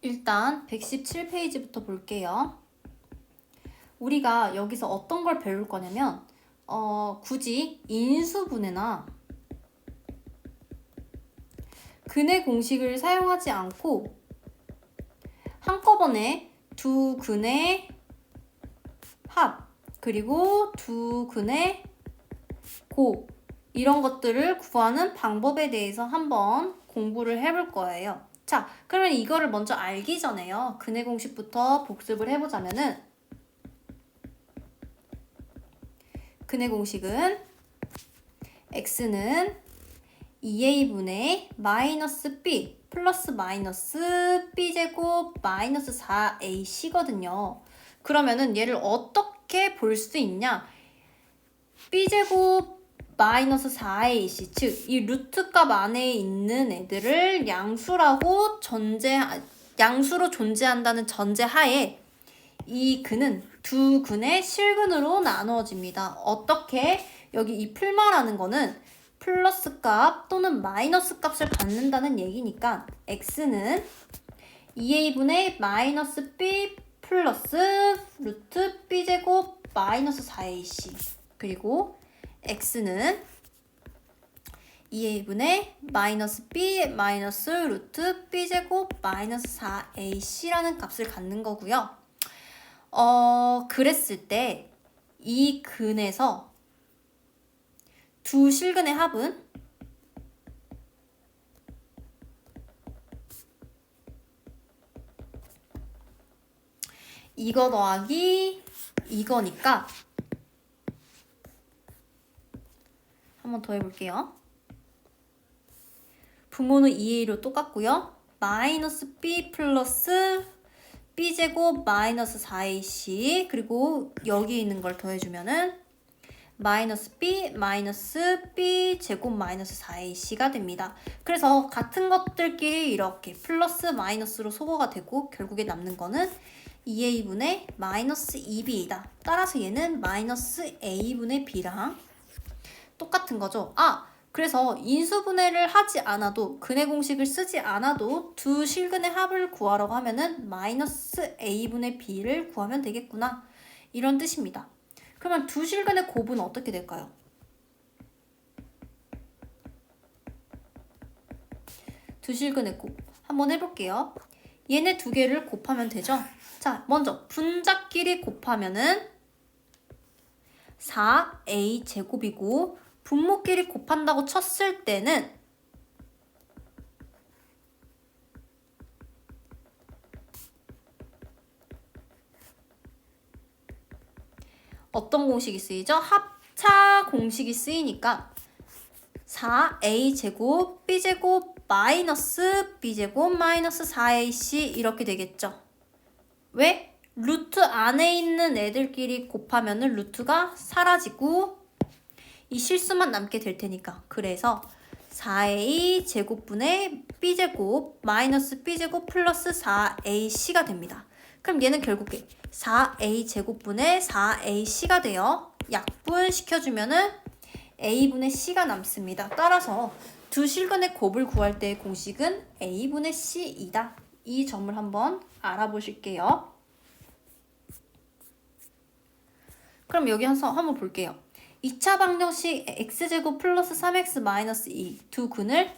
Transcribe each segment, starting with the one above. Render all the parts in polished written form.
일단 117페이지부터 볼게요. 우리가 여기서 어떤 걸 배울 거냐면 굳이 인수분해나 근의 공식을 사용하지 않고 한꺼번에 두 근의 합 그리고 두 근의 곱 이런 것들을 구하는 방법에 대해서 한번 공부를 해볼 거예요. 자, 그러면 이거를 먼저 알기 전에요. 근의 공식부터 복습을 해보자면은 근의 공식은 x는 2a분의 마이너스 b 플러스 마이너스 b제곱 마이너스 4ac거든요. 그러면은 얘를 어떻게 볼 수 있냐? b제곱 마이너스 4ac, 즉 이 루트 값 안에 있는 애들을 양수로 존재한다는 전제하에 이 근은 두 근의 실근으로 나누어집니다. 어떻게? 여기 이 풀마라는 거는 플러스 값 또는 마이너스 값을 갖는다는 얘기니까 x는 2a분의 마이너스 b 플러스 루트 b제곱 마이너스 4ac 그리고 x는 2a분의 마이너스 b 마이너스 루트 b제곱 마이너스 4ac라는 값을 갖는 거고요. 그랬을 때 이 근에서 두 실근의 합은 이거 더하기 이거니까 한번 더 해볼게요. 분모는 2a로 똑같고요. 마이너스 b 플러스 b제곱 마이너스 4ac 그리고 여기 있는 걸 더해주면은 마이너스 b 마이너스 b 제곱 마이너스 4ac가 됩니다. 그래서 같은 것들끼리 이렇게 플러스 마이너스로 소거가 되고 결국에 남는 거는 2a분의 마이너스 2b이다. 따라서 얘는 마이너스 a분의 b랑 똑같은 거죠. 그래서 인수분해를 하지 않아도 근의 공식을 쓰지 않아도 두 실근의 합을 구하라고 하면은 마이너스 a분의 b를 구하면 되겠구나. 이런 뜻입니다. 그러면 두 실근의 곱은 어떻게 될까요? 두 실근의 곱 한번 해볼게요. 얘네 두 개를 곱하면 되죠? 자, 먼저 분자끼리 곱하면은 4a 제곱이고 분모끼리 곱한다고 쳤을 때는 어떤 공식이 쓰이죠? 합차 공식이 쓰이니까 4a 제곱 b제곱 마이너스 b제곱 마이너스 4ac 이렇게 되겠죠. 왜? 루트 안에 있는 애들끼리 곱하면은 루트가 사라지고 이 실수만 남게 될 테니까. 그래서 4a 제곱분의 b제곱 마이너스 b제곱 플러스 4ac가 됩니다. 그럼 얘는 결국에 4a 제곱분의 4ac가 돼요. 약분시켜주면은 a분의 c가 남습니다. 따라서 두 실근의 곱을 구할 때의 공식은 a분의 c이다. 이 점을 한번 알아보실게요. 그럼 여기 한번 볼게요. 2차 방정식 x제곱 플러스 3x 마이너스 2 두 근을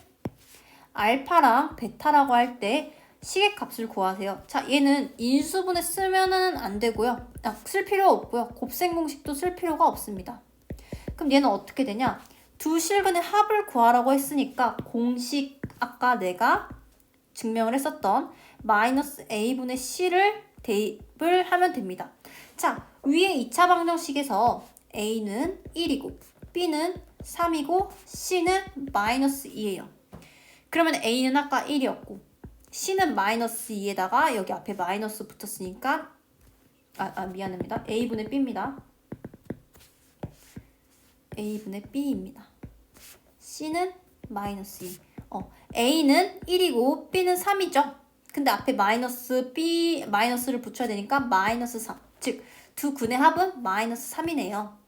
알파랑 베타라고 할 때 식의 값을 구하세요. 자, 얘는 인수분해 쓰면은 안 되고요. 쓸 필요 없고요. 곱셈 공식도 쓸 필요가 없습니다. 그럼 얘는 어떻게 되냐? 두 실근의 합을 구하라고 했으니까 공식 아까 내가 증명을 했었던 마이너스 a분의 c를 대입을 하면 됩니다. 자, 위에 2차 방정식에서 a는 1이고 b는 3이고 c는 마이너스 2예요. 그러면 a는 아까 1이었고 c는 마이너스 2에다가 여기 앞에 마이너스 붙었으니까 미안합니다. a분의 b입니다. a분의 b입니다. c는 마이너스 2. a는 1이고 b는 3이죠. 근데 앞에 마이너스를 붙여야 되니까 마이너스 3. 즉, 두 근의 합은 마이너스 3이네요.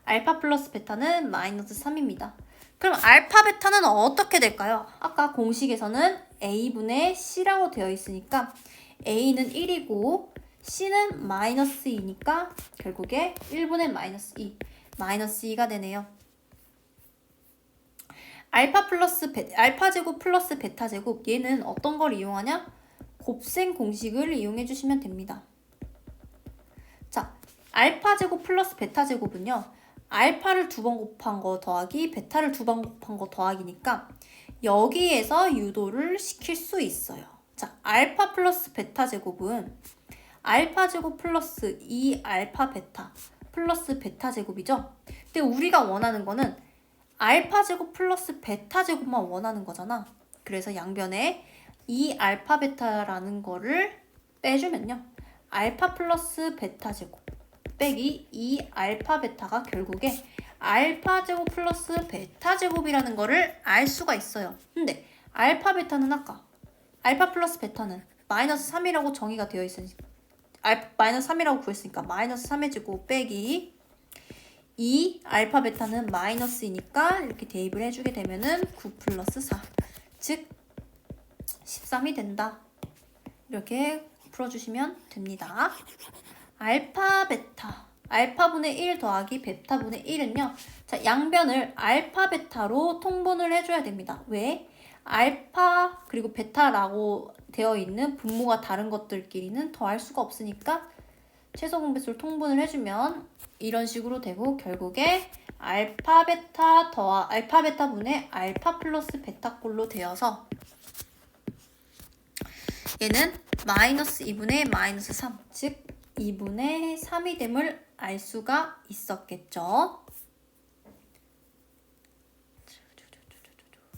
알파 플러스 베타는 마이너스 3입니다. 그럼 알파 베타는 어떻게 될까요? 아까 공식에서는 a분의 c라고 되어 있으니까 a는 1이고 c는 마이너스 2니까 결국에 1분의 마이너스 2, 마이너스 2가 되네요. 알파 제곱 플러스 베타 제곱, 얘는 어떤 걸 이용하냐? 곱셈 공식을 이용해 주시면 됩니다. 자, 알파 제곱 플러스 베타 제곱은요, 알파를 2번 곱한 거 더하기 베타를 2번 곱한 거 더하기니까 여기에서 유도를 시킬 수 있어요. 자, 알파 플러스 베타 제곱은 알파 제곱 플러스 2알파 베타 플러스 베타 제곱이죠. 근데 우리가 원하는 거는 알파 제곱 플러스 베타 제곱만 원하는 거잖아. 그래서 양변에 2알파 베타라는 거를 빼주면요, 알파 플러스 베타 제곱 빼기 2알파 베타가 결국에 알파 제곱 플러스 베타 제곱이라는 거를 알 수가 있어요. 근데 알파 베타는 아까 알파 플러스 베타는 마이너스 3이라고 정의가 되어 있으니까 마이너스 3이라고 구했으니까 마이너스 3의 제곱 빼기 2 알파 베타는 마이너스이니까 이렇게 대입을 해주게 되면은 9 플러스 4, 즉 13이 된다. 이렇게 풀어주시면 됩니다. 알파 베타, 알파분의 1 더하기 베타분의 1은요, 자, 양변을 알파 베타로 통분을 해줘야 됩니다. 왜? 알파 그리고 베타라고 되어 있는 분모가 다른 것들끼리는 더할 수가 없으니까 최소 공배수를 통분을 해주면 이런 식으로 되고, 결국에 알파 베타분의 알파 플러스 베타 꼴로 되어서 얘는 마이너스 2분의 마이너스 3, 즉 2분의 3이 됨을 알 수가 있었겠죠.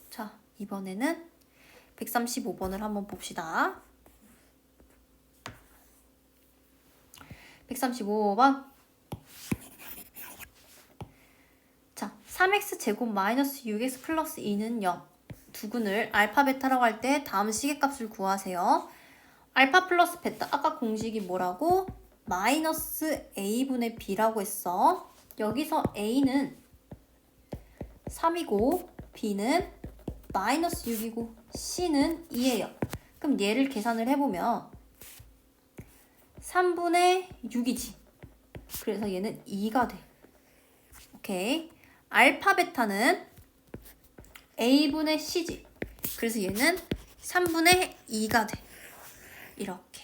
자, 이번에는 135번을 한번 봅시다. 135번. 자, 3x 제곱 마이너스 6x 플러스 2는 0. 두근을 알파 베타라고 할 때 다음 시계값을 구하세요. 알파 플러스 베타, 아까 공식이 뭐라고? 마이너스 a분의 b라고 했어. 여기서 a는 3이고 b는 마이너스 6이고 c는 2예요. 그럼 얘를 계산을 해보면 3분의 6이지. 그래서 얘는 2가 돼. 오케이. 알파 베타는 a분의 c지. 그래서 얘는 3분의 2가 돼. 이렇게.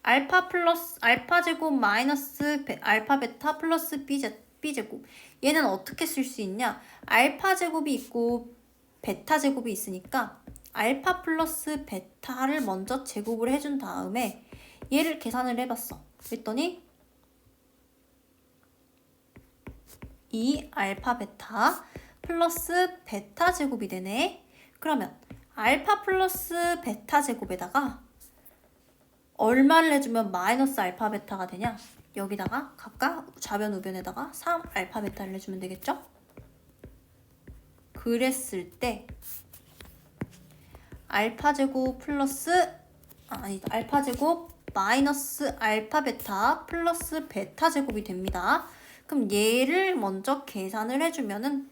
알파 제곱 마이너스 알파 베타 플러스 b 제곱. 얘는 어떻게 쓸 수 있냐? 알파 제곱이 있고 베타 제곱이 있으니까 알파 플러스 베타를 먼저 제곱을 해준 다음에 얘를 계산을 해봤어. 그랬더니 2알파 베타 플러스 베타 제곱이 되네. 그러면 알파 플러스 베타 제곱에다가 얼마를 해주면 마이너스 알파 베타가 되냐? 여기다가 각각 좌변 우변에다가 3알파 베타를 해주면 되겠죠? 그랬을 때 알파 제곱 알파 제곱 마이너스 알파 베타 플러스 베타 제곱이 됩니다. 그럼 얘를 먼저 계산을 해주면은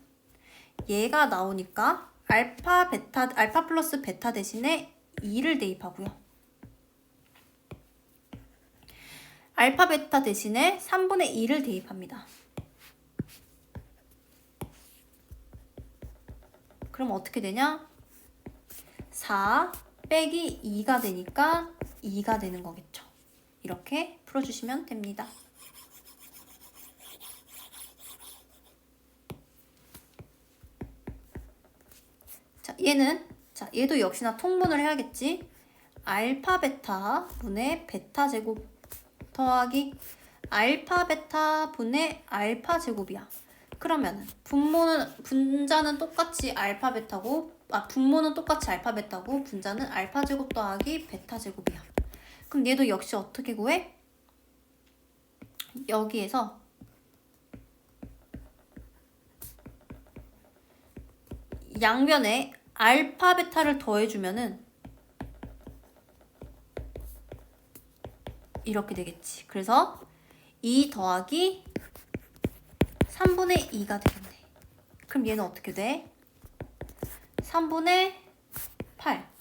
얘가 나오니까 알파 플러스 베타 대신에 2를 대입하고요. 알파 베타 대신에 3분의 2를 대입합니다. 그럼 어떻게 되냐? 4 빼기 2가 되니까 2가 되는 거겠죠. 이렇게 풀어주시면 됩니다. 자, 얘도 역시나 통분을 해야겠지. 알파 베타 분의 베타 제곱 더하기 알파 베타 분의 알파 제곱이야. 그러면 분자는 똑같이 알파 베타고, 분모는 똑같이 알파 베타고 분자는 알파 제곱 더하기 베타 제곱이야. 그럼 얘도 역시 어떻게 구해? 여기에서 양변에 알파 베타를 더해주면은 이렇게 되겠지. 그래서 2 더하기 3분의 2가 되겠네. 그럼 얘는 어떻게 돼? 3분의 8.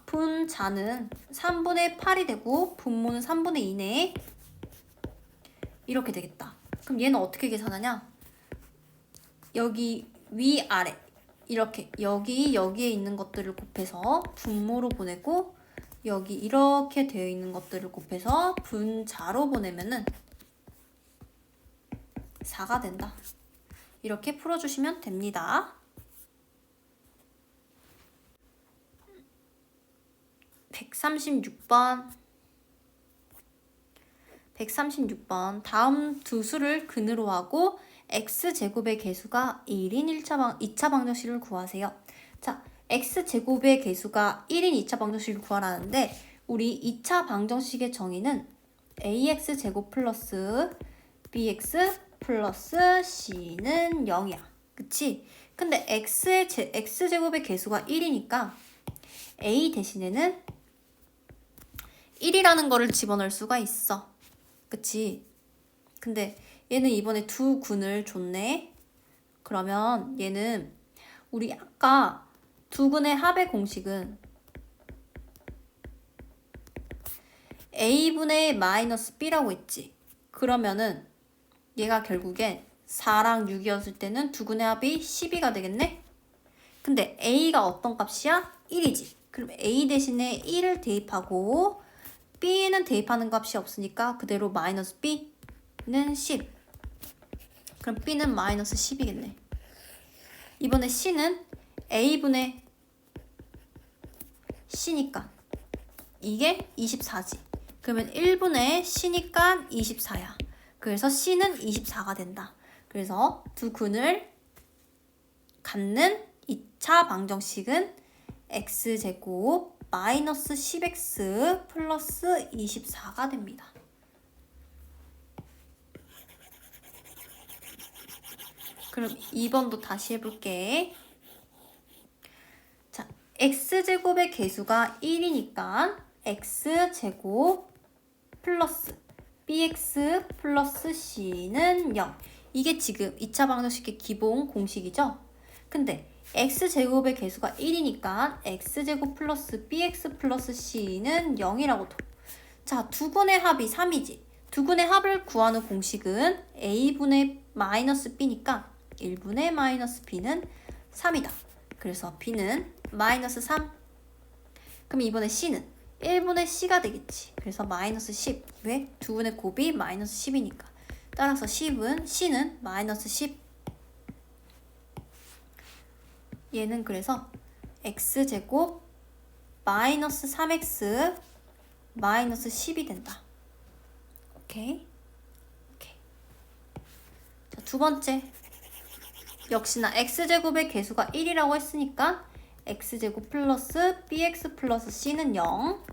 분자는 3분의 8이 되고 분모는 3분의 2네. 이렇게 되겠다. 그럼 얘는 어떻게 계산하냐? 여기 위아래 이렇게 여기에 있는 것들을 곱해서 분모로 보내고 여기 이렇게 되어 있는 것들을 곱해서 분자로 보내면은 4가 된다. 이렇게 풀어주시면 됩니다. 136번 다음 두 수를 근으로 하고 x제곱의 개수가 1인 2차 방정식을 구하세요. 자, x제곱의 개수가 1인 2차 방정식을 구하라는데 우리 2차 방정식의 정의는 ax제곱 플러스 bx 플러스 c는 0이야. 그치? 근데 x제곱의 개수가 1이니까 a 대신에는 1이라는 거를 집어넣을 수가 있어. 그치? 근데 얘는 이번에 두 군을 줬네. 그러면 얘는 우리 아까 두 군의 합의 공식은 a분의 마이너스 b라고 했지. 그러면은 얘가 결국엔 4랑 6이었을 때는 두 군의 합이 12가 되겠네? 근데 a가 어떤 값이야? 1이지. 그럼 a 대신에 1을 대입하고 b는 대입하는 값이 없으니까 그대로 마이너스 b는 10. 그럼 b는 마이너스 10이겠네. 이번에 c는 a분의 c니까 이게 24지. 그러면 1분의 c니까 24야. 그래서 c는 24가 된다. 그래서 두 근을 갖는 2차 방정식은 x제곱 마이너스 10x 플러스 24가 됩니다. 그럼 2번도 다시 해볼게. 자, x제곱의 개수가 1이니까 x제곱 플러스 bx 플러스 c는 0. 이게 지금 2차 방정식의 기본 공식이죠? 근데 x제곱의 개수가 1이니까 x제곱 플러스 bx 플러스 c는 0이라고 둬. 자, 두 군의 합이 3이지. 두 군의 합을 구하는 공식은 a분의 마이너스 b니까 1분의 마이너스 b는 3이다. 그래서 b는 마이너스 3. 그럼 이번에 c는 1분의 c가 되겠지. 그래서 마이너스 10. 왜? 두 분의 곱이 마이너스 10이니까. 따라서 c는 마이너스 10. 얘는 그래서 x제곱 마이너스 3x 마이너스 10이 된다. 오케이? 자, 두 번째. 역시나 x제곱의 개수가 1이라고 했으니까 x제곱 플러스 bx 플러스 c는 0.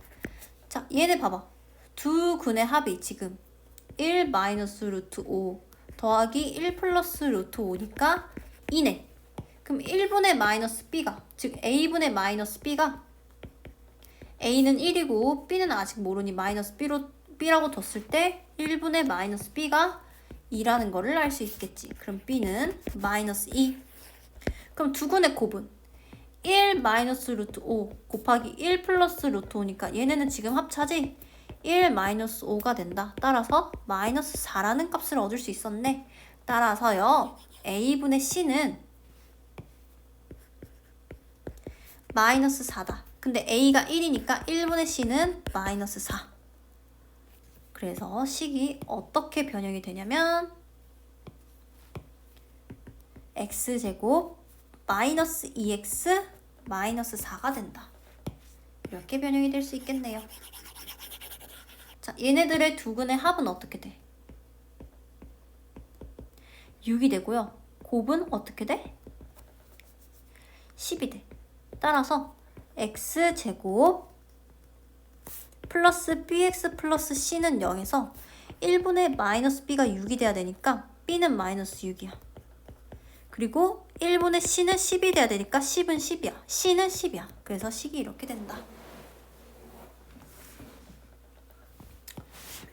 자, 얘네 봐봐. 두 근의 합이 지금 1 마이너스 루트 5 더하기 1 플러스 루트 5니까 2네. 그럼 1분의 마이너스 b가, 즉 a분의 마이너스 b가 a는 1이고 b는 아직 모르니 마이너스 b라고 뒀을 때 1분의 마이너스 b가 2라는 거를 알 수 있겠지. 그럼 b는 마이너스 2. 그럼 두 근의 곱은 1 마이너스 루트 5 곱하기 1 플러스 루트 5니까 얘네는 지금 합차지? 1 마이너스 5가 된다. 따라서 마이너스 4라는 값을 얻을 수 있었네. 따라서요, a분의 c는 마이너스 4다. 근데 a가 1이니까 1분의 c는 마이너스 4. 그래서 식이 어떻게 변형이 되냐면 x제곱 마이너스 2x 마이너스 4가 된다. 이렇게 변형이 될 수 있겠네요. 자, 얘네들의 두 근의 합은 어떻게 돼? 6이 되고요. 곱은 어떻게 돼? 10이 돼. 따라서 x제곱 플러스 bx 플러스 c는 0에서 1분의 마이너스 b가 6이 돼야 되니까 b는 마이너스 6이야. 그리고 1분의 c는 10이 돼야 되니까 10은 10이야. c는 10이야. 그래서 식이 이렇게 된다.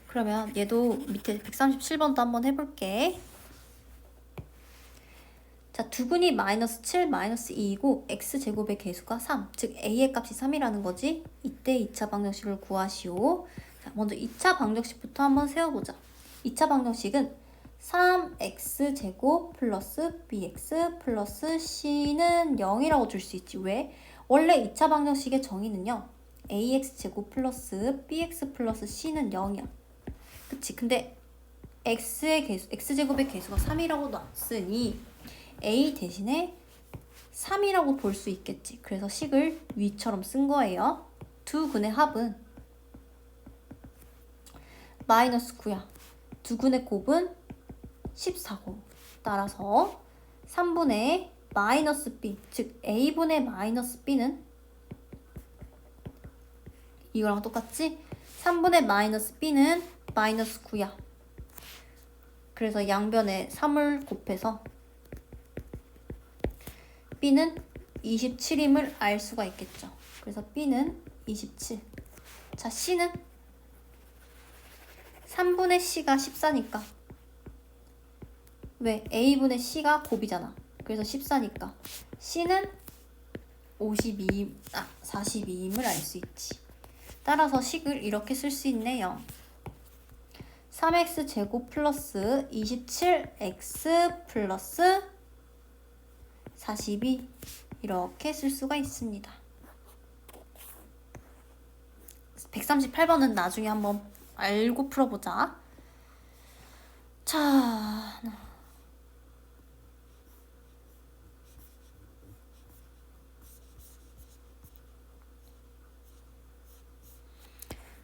그러면 얘도 밑에 137번도 한번 해볼게. 자, 두근이 마이너스 7, 마이너스 2이고 x제곱의 개수가 3, 즉 a의 값이 3이라는 거지. 이때 2차 방정식을 구하시오. 자, 먼저 2차 방정식부터 한번 세워보자. 2차 방정식은 3x제곱 플러스 bx 플러스 c는 0이라고 줄 수 있지. 왜? 원래 2차 방정식의 정의는요. ax제곱 플러스 bx 플러스 c는 0이야. 그치? 근데 x제곱의 개수가 3이라고 놨으니 a 대신에 3이라고 볼 수 있겠지. 그래서 식을 위처럼 쓴 거예요. 두 근의 합은 마이너스 9야. 두 근의 곱은 14고. 따라서 3분의 마이너스 b, 즉 a분의 마이너스 b는 이거랑 똑같지? 3분의 마이너스 b는 마이너스 9야. 그래서 양변에 3을 곱해서 b는 27임을 알 수가 있겠죠. 그래서 b는 27. 자, c는 3분의 c가 14니까. 왜? a분의 c가 곱이잖아. 그래서 14니까 c는 42임을 알 수 있지. 따라서 식을 이렇게 쓸 수 있네요. 3x 제곱 플러스 27x 플러스 42 이렇게 쓸 수가 있습니다. 138번은 나중에 한번 알고 풀어보자. 자,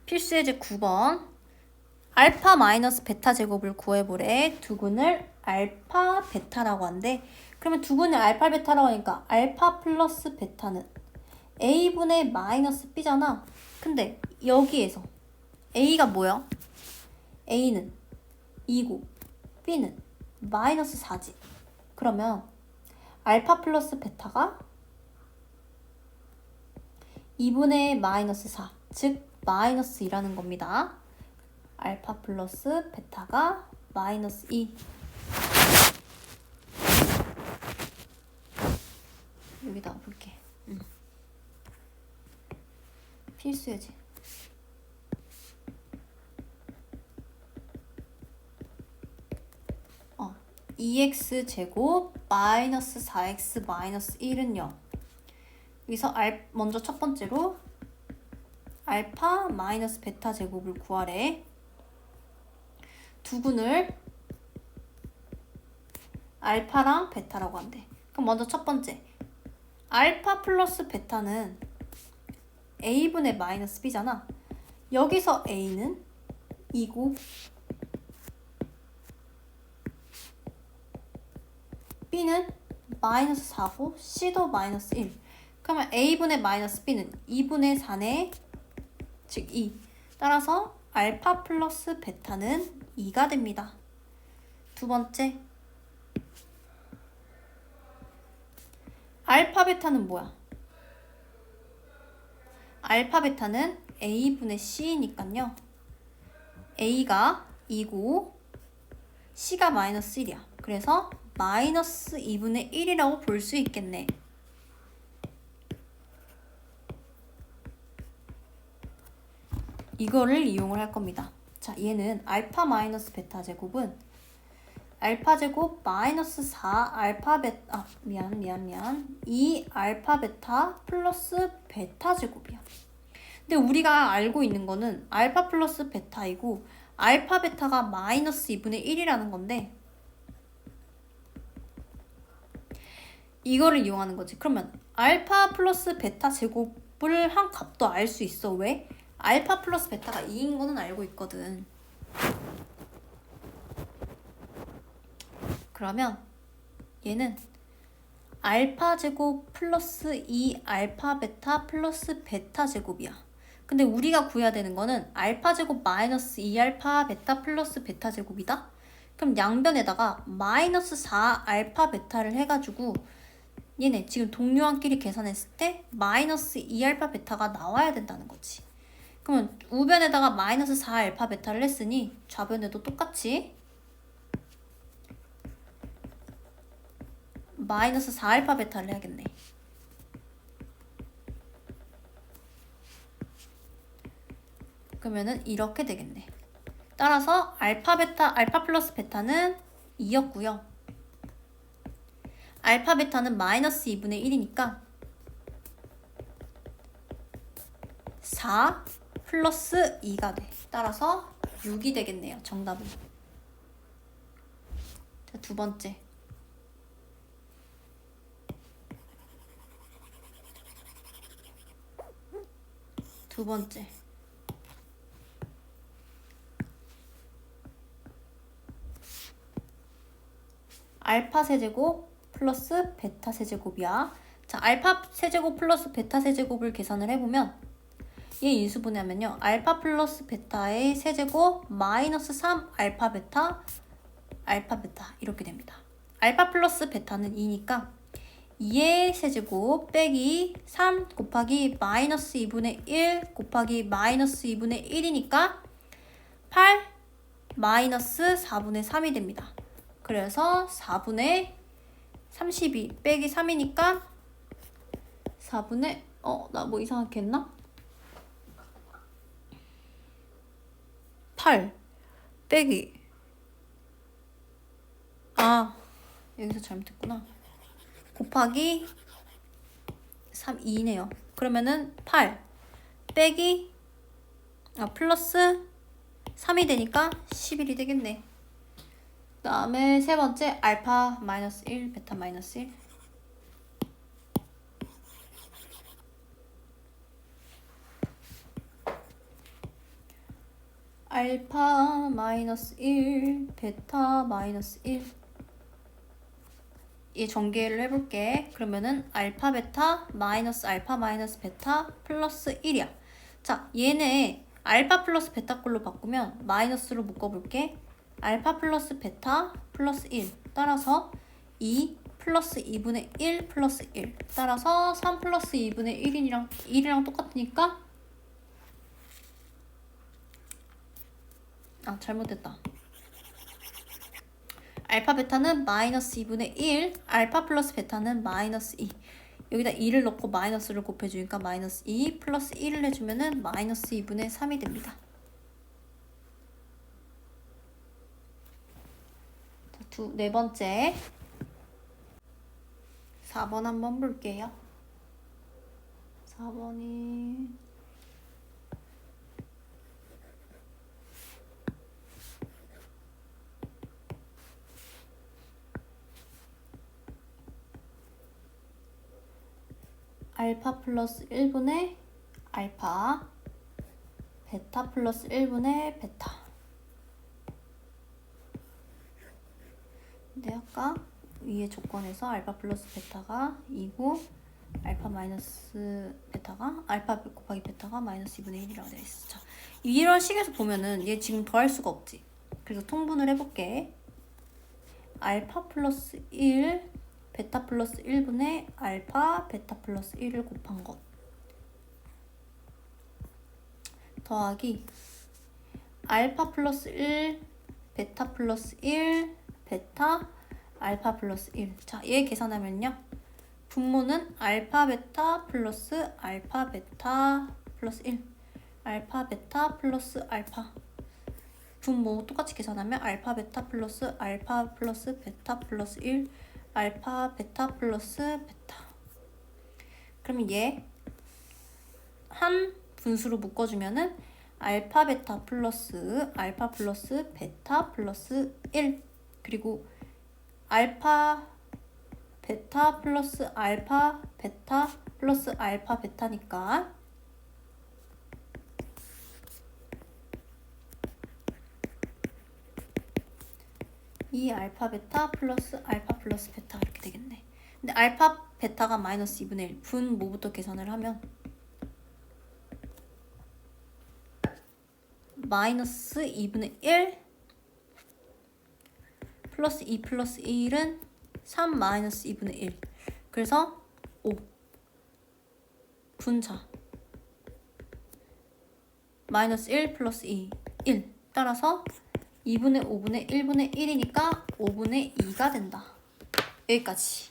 필수예제 9번. 알파 마이너스 베타 제곱을 구해보래. 두근을 알파 베타라고 한대. 그러면 두근을 알파 베타라고 하니까 알파 플러스 베타는 a분의 마이너스 b잖아. 근데 여기에서 a가 뭐야? a는 2고 b는 마이너스 4지. 그러면 알파 플러스 베타가 2분의 마이너스 4, 즉 마이너스 2라는 겁니다. 알파 플러스 베타가 마이너스 2. 여기다가 볼게. 필수예지. 어, 2x 제곱 마이너스 4x 마이너스 1은 0. 여기서 먼저 첫 번째로 알파 마이너스 베타 제곱을 구하래. 두근을 알파랑 베타라고 한대. 그럼 먼저 첫 번째 알파 플러스 베타는 a분의 마이너스 b잖아. 여기서 a는 2고 b는 마이너스 4고 c도 마이너스 1. 그러면 a분의 마이너스 b는 2분의 4네, 즉 2. 따라서 알파 플러스 베타는 2가 됩니다. 두 번째 알파 베타는 뭐야? 알파 베타는 a분의 c니까요. a가 2고 c가 마이너스 1이야. 그래서 마이너스 2분의 1이라고 볼 수 있겠네. 이거를 이용을 할 겁니다. 자, 얘는 알파 마이너스 베타 제곱은 알파 제곱 마이너스 4 알파 베타, 미안 2 알파 베타 플러스 베타 제곱이야. 근데 우리가 알고 있는 거는 알파 플러스 베타이고 알파 베타가 마이너스 2분의 1이라는 건데 이거를 이용하는 거지. 그러면 알파 플러스 베타 제곱을 한 값도 알 수 있어. 왜? 알파 플러스 베타가 2인 거는 알고 있거든. 그러면 얘는 알파 제곱 플러스 2 알파 베타 플러스 베타 제곱이야. 근데 우리가 구해야 되는 거는 알파 제곱 마이너스 2 알파 베타 플러스 베타 제곱이다. 그럼 양변에다가 마이너스 4 알파 베타를 해가지고 얘네 지금 동료한끼리 계산했을 때 마이너스 2 알파 베타가 나와야 된다는 거지. 그러면 우변에다가 마이너스 4 알파 베타를 했으니 좌변에도 똑같이 마이너스 4알파 베타를 해야겠네. 그러면은 이렇게 되겠네. 따라서 알파 플러스 베타는 2였고요. 알파 베타는 마이너스 2분의 1이니까 4 플러스 2가 돼. 따라서 6이 되겠네요. 정답은. 자, 두 번째. 두 번째. 알파 세제곱 플러스 베타 세제곱이야. 자, 알파 세제곱 플러스 베타 세제곱을 계산을 해보면 얘 인수분해하면요. 알파 플러스 베타의 세제곱 마이너스 3 알파 베타 이렇게 됩니다. 알파 플러스 베타는 2니까 2의 세제곱 빼기 3 곱하기 마이너스 2분의 1 곱하기 마이너스 2분의 1이니까 8 마이너스 4분의 3이 됩니다. 그래서 4분의 32 빼기 3이니까 4분의 나 뭐 이상하게 했나? 8 빼기 여기서 잘못했구나. 곱하기 3, 2네요. 그러면은 8 빼기 플러스 3이 되니까 11이 되겠네. 그 다음에 세 번째 알파 마이너스 1 베타 마이너스 1. 알파 마이너스 1 베타 마이너스 1. 얘 전개를 해볼게. 그러면은 알파 베타 마이너스 알파 마이너스 베타 플러스 1이야. 자, 얘네 알파 플러스 베타 걸로 바꾸면 마이너스로 묶어볼게. 알파 플러스 베타 플러스 1. 따라서 2 플러스 2분의 1 플러스 1. 따라서 3 플러스 2분의 1이랑 똑같으니까 잘못됐다. 알파 베타는 마이너스 2분의 1, 알파 플러스 베타는 마이너스 2. 여기다 2를 넣고 마이너스를 곱해주니까 마이너스 2 플러스 1을 해주면은 마이너스 2분의 3이 됩니다. 자, 네 번째. 4번 한번 볼게요. 4번이 알파 플러스 1분의 알파 베타 플러스 1분의 베타. 근데 아까 위의 조건에서 알파 플러스 베타가 2고 알파 마이너스 베타가 알파 곱하기 베타가 마이너스 2분의 1이라고 되어 있어. 자, 이런 식에서 보면은 얘 지금 더할 수가 없지. 그래서 통분을 해볼게. 알파 플러스 1 베타 플러스 1분의 알파 베타 플러스 1을 곱한 것 더하기 알파 플러스 1 베타 플러스 1 베타 알파 플러스 1. 자, 얘 계산하면요. 분모는 알파 베타 플러스 알파 베타 플러스 1. 알파 베타 플러스 알파. 분모 똑같이 계산하면 알파 베타 플러스 알파 플러스 베타 플러스 1. 알파 베타 플러스 베타. 그러면 얘 한 분수로 묶어주면은 알파 베타 플러스 베타 플러스 1. 그리고 알파 베타 플러스 알파 베타 플러스 알파 베타니까 이 알파 베타 플러스 베타 이렇게 되겠네. 근데 알파 베타가 마이너스 2분의 1. 분모부터 계산을 하면 마이너스 2분의 1 플러스 2 플러스 1은 3 마이너스 2분의 1. 그래서 5 분자 마이너스 1 플러스 2 1. 따라서 2분의 5분의 1분의 1이니까 5분의 2가 된다. 여기까지.